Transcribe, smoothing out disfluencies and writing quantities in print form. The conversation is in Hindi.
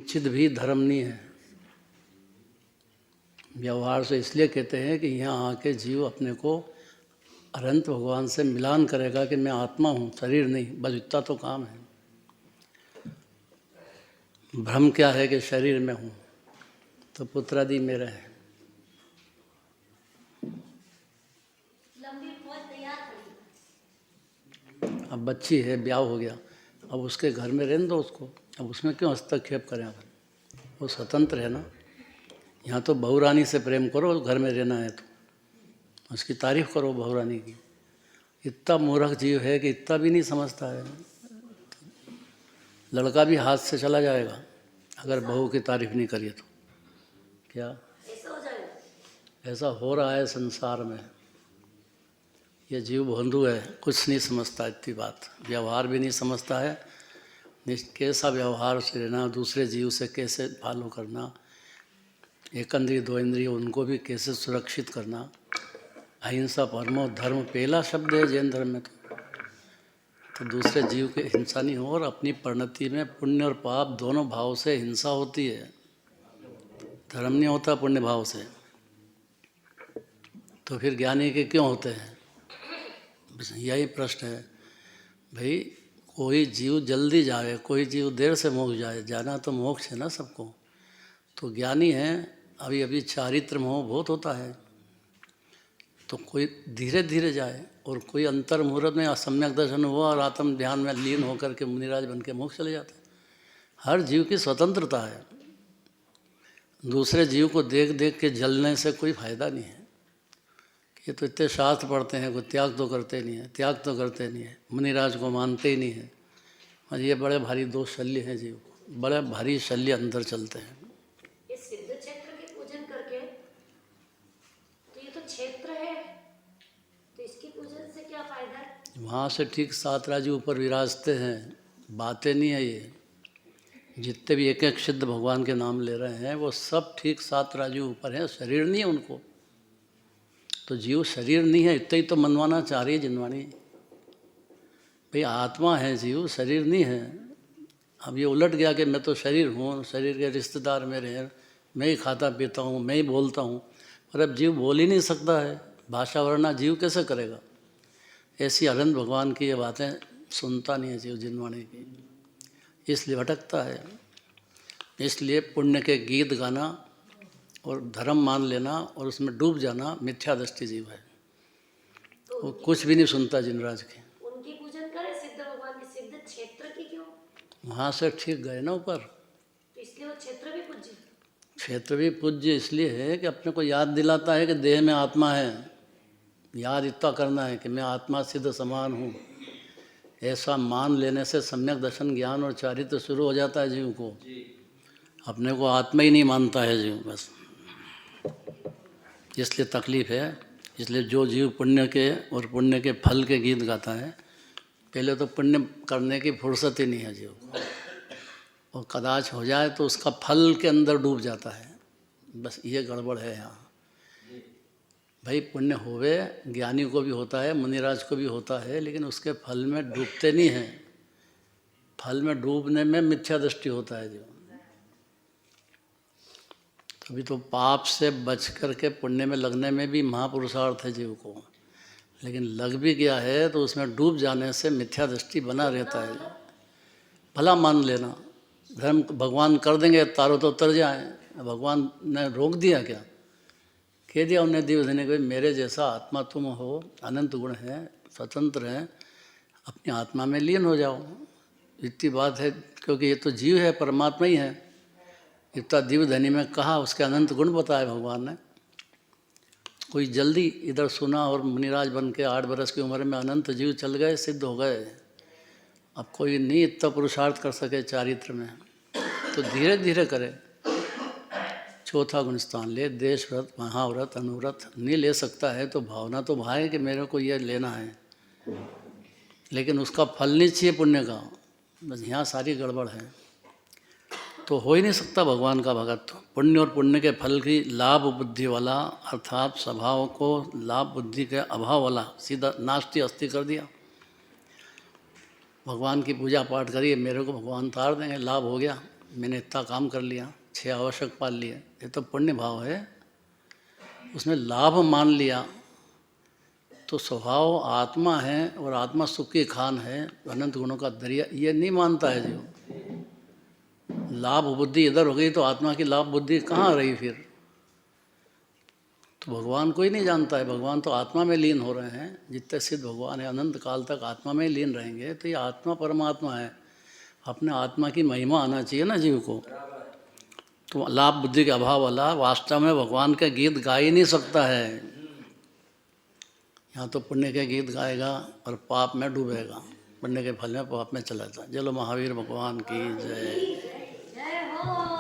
किंचित भी धर्म नहीं है। व्यवहार से इसलिए कहते हैं कि यहाँ आके जीव अपने को अनंत भगवान से मिलान करेगा कि मैं आत्मा हूँ, शरीर नहीं। बस इतना तो काम है। भ्रम क्या है कि शरीर में हूँ, तो पुत्रादि मेरे हैं। अब बच्ची है, ब्याह हो गया, अब उसके घर में रहने दो उसको। अब उसमें क्यों हस्तक्षेप करें अपन? वो स्वतंत्र है ना। यहाँ तो बहुरानी से प्रेम करो, घर में रहना है तो उसकी तारीफ करो बहुरानी की। इतना मूर्ख जीव है कि इतना भी नहीं समझता है। लड़का भी हाथ से चला जाएगा अगर बहू की तारीफ नहीं करिए तो। क्या ऐसा हो जाएगा? ऐसा हो रहा है संसार में। ये जीव भोंदू है, कुछ नहीं समझता इतनी बात। व्यवहार भी नहीं समझता है, कैसा व्यवहार से रहना, दूसरे जीव से कैसे फॉलो करना, एक इंद्रिय दो इंद्रिय उनको भी कैसे सुरक्षित करना। अहिंसा परमो धर्म पहला शब्द है जैन धर्म में। तो दूसरे जीव के हिंसा नहीं हो, और अपनी परिणति में पुण्य और पाप दोनों भाव से हिंसा होती है, धर्म नहीं होता पुण्य भाव से। तो फिर ज्ञानी के क्यों होते हैं? बस यही प्रश्न है भाई। कोई जीव जल्दी जाए, कोई जीव देर से मोक्ष जाए, जाना तो मोक्ष है ना सबको। तो ज्ञानी है, अभी अभी चारित्र मोह बहुत होता है, तो कोई धीरे धीरे जाए, और कोई अंतर मुहूर्त में सम्यक दर्शन हुआ और आत्म ध्यान में लीन होकर के मुनिराज बन के मोक्ष चले जाते हैं। हर जीव की स्वतंत्रता है। दूसरे जीव को देख देख के जलने से कोई फायदा नहीं है। ये तो इतने शास्त्र पढ़ते हैं, कोई त्याग तो करते नहीं है, त्याग तो करते नहीं है, मुनिराज को मानते ही नहीं है। और ये बड़े भारी दो शल्य हैं जीव को, बड़े भारी शल्य अंदर चलते हैं। इस सिद्ध क्षेत्र के पूजन करके, तो ये तो क्षेत्र है, तो इसकी पूजन से क्या फायदा है? वहाँ से ठीक 7 राज्य ऊपर विराजते हैं, बातें नहीं है ये। जितने भी एक एक सिद्ध भगवान के नाम ले रहे हैं वो सब ठीक 7 राज्य ऊपर हैं, शरीर नहीं है उनको। तो जीव शरीर नहीं है, इतना ही तो मनवाना चाह रही है जिनवाणी। भाई आत्मा है जीव, शरीर नहीं है। अब ये उलट गया कि मैं तो शरीर हूँ, शरीर के रिश्तेदार मेरे हैं, मैं ही खाता पीता हूँ, मैं ही बोलता हूँ। पर अब जीव बोल ही नहीं सकता है, भाषा वर्णा जीव कैसे करेगा? ऐसी अनंत भगवान की ये बातें सुनता नहीं है जीव जिनवाणी की, इसलिए भटकता है। इसलिए पुण्य के गीत गाना और धर्म मान लेना और उसमें डूब जाना मिथ्या दृष्टि जीव है। तो वो कुछ भी नहीं सुनता जिनराज की। उनकी पूजन करें सिद्ध भगवान की, सिद्ध क्षेत्र की क्यों? वहाँ से ठीक गए ना ऊपर, तो इसलिए वो क्षेत्र भी पूज्य। क्षेत्र भी पूज्य इसलिए है कि अपने को याद दिलाता है कि देह में आत्मा है। याद इतना करना है कि मैं आत्मा सिद्ध समान हूँ। ऐसा मान लेने से सम्यक दर्शन ज्ञान और चारित्र शुरू हो जाता है जीव को। अपने को आत्मा ही नहीं मानता है जीव, बस इसलिए तकलीफ है। इसलिए जो जीव पुण्य के और पुण्य के फल के गीत गाता है, पहले तो पुण्य करने की फुर्सत ही नहीं है जीव को, और कदाच हो जाए तो उसका फल के अंदर डूब जाता है। बस ये गड़बड़ है यहाँ। भाई पुण्य होवे, ज्ञानी को भी होता है, मुनिराज को भी होता है, लेकिन उसके फल में डूबते नहीं हैं। फल में डूबने में मिथ्या दृष्टि होता है जीव। तभी तो पाप से बच करके पुण्य में लगने में भी महापुरुषार्थ है जीव को। लेकिन लग भी गया है तो उसमें डूब जाने से मिथ्या दृष्टि बना रहता है। भला मान लेना, धर्म भगवान कर देंगे तारो तो तर जाए। भगवान ने रोक दिया क्या? कह दिया उन्हें दिव्य देने को, मेरे जैसा आत्मा तुम हो, अनंत गुण है, स्वतंत्र है, अपनी आत्मा में लीन हो जाओ। इतनी बात है, क्योंकि ये तो जीव है, परमात्मा ही है। इतना दिव्य धनी में कहा, उसके अनंत गुण बताए भगवान ने। कोई जल्दी इधर सुना और मुनिराज बन के 8 बरस की उम्र में अनंत जीव चल गए, सिद्ध हो गए। अब कोई नहीं इतना पुरुषार्थ कर सके चारित्र में, तो धीरे धीरे करे। चौथा गुण स्थान ले, देश व्रत, महाव्रत, अनुव्रत नहीं ले सकता है तो भावना तो भाए कि मेरे को ये लेना है, लेकिन उसका फल नहीं चाहिए पुण्य का। बस यहाँ सारी गड़बड़ है। तो हो ही नहीं सकता भगवान का भगत। पुण्य और पुण्य के फल की लाभ बुद्धि वाला, अर्थात स्वभाव को लाभ बुद्धि के अभाव वाला, सीधा नास्ति अस्ति कर दिया। भगवान की पूजा पाठ करिए, मेरे को भगवान तार देंगे, लाभ हो गया, मैंने इतना काम कर लिया, 6 आवश्यक पाल लिए, ये तो पुण्य भाव है। उसमें लाभ मान लिया तो स्वभाव आत्मा है और आत्मा सुख की खान है, अनंत गुणों का दरिया, ये नहीं मानता है जीव। लाभ बुद्धि इधर हो गई तो आत्मा की लाभ बुद्धि कहाँ रही फिर? तो भगवान कोई नहीं जानता है, भगवान तो आत्मा में लीन हो रहे हैं। जितने सिद्ध भगवान है अनंत काल तक आत्मा में ही लीन रहेंगे, तो ये आत्मा परमात्मा है। अपने आत्मा की महिमा आना चाहिए ना जीव को। तो लाभ बुद्धि के अभाव वाला वास्तव में भगवान के गीत गा ही नहीं सकता है। यहाँ तो पुण्य के गीत गाएगा और पाप में डूबेगा, पुण्य के फल में पाप में चला जाता। चलो महावीर भगवान की जय। जय हो।